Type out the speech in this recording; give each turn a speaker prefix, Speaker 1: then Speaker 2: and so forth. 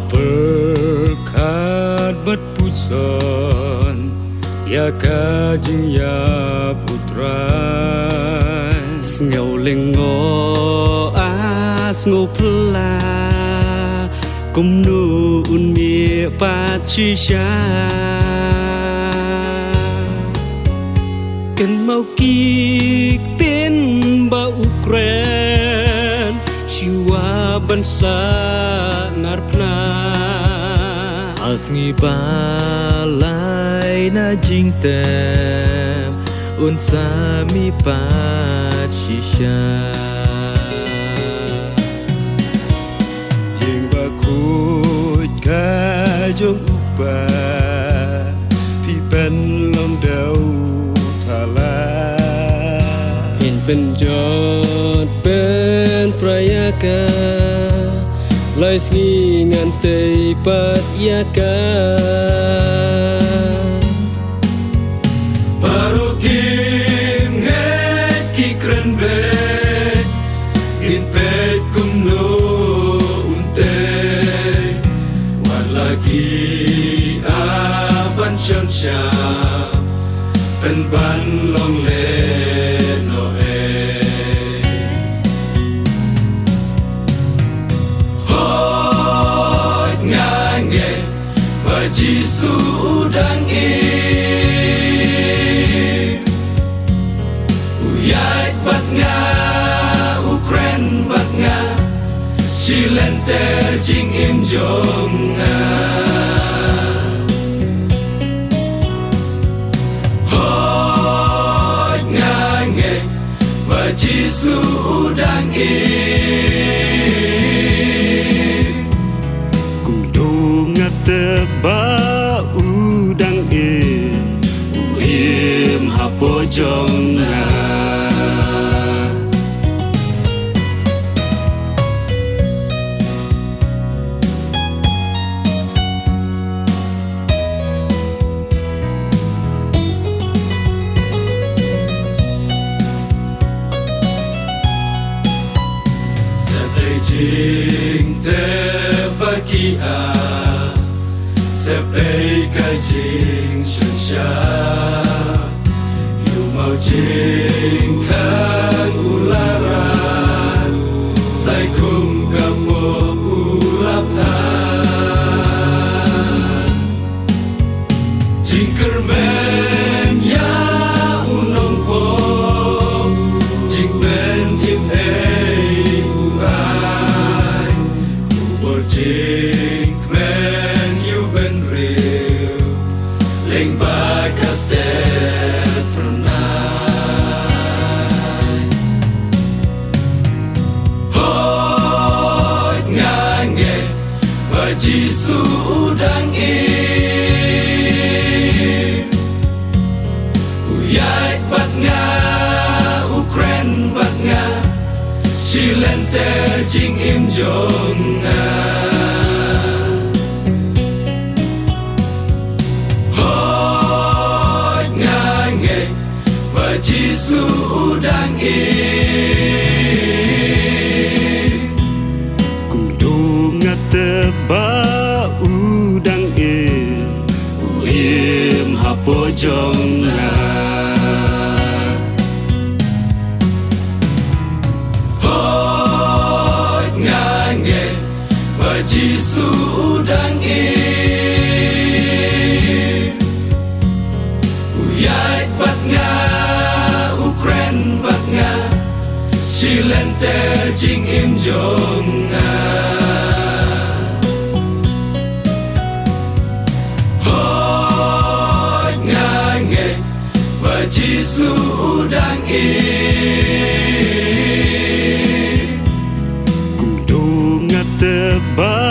Speaker 1: berkat berpuson ya kajing ya putra ngầu lên ngô as ngô pla cùng nu un mie pa chi cha cần mau kik tin ba Ukraine jiwa bangsa ngarpna
Speaker 2: asngi balai na jingtem un sami pacisha
Speaker 3: jing bakut ka jong upa phi pen long dau thala
Speaker 1: in penjot pen prayaka lai sngi ngan tei pat yaka
Speaker 4: เป็นบันลองเลโนเอโหดงานเงบาจิสูดังอีอุยายบัดงาอุเครนบัดงาชิเลนเตอร์จิงอิมจงงาJisu udang
Speaker 3: cùng đô ngắt ba udang
Speaker 1: im hapo jong
Speaker 4: jing te baki a se pei ka jing shun sha yu mau jing kan ularan sai kum ka po ulap than jing kermen ya unong po jing ben im Jing men you been real Ling bakas te pranay Hoy ngange ba Jisu udang Uyay bat nga Ukren bat nga Silente jing im jong nga Jisu udang
Speaker 3: cùng đô ngắt ba udang
Speaker 1: im hapo jong
Speaker 4: Hoy ngange ba Jisu udang Uyay bat nga Silente jing im jong nga Hoy ngange ba Jisu udang
Speaker 3: cùng đô ngắt ba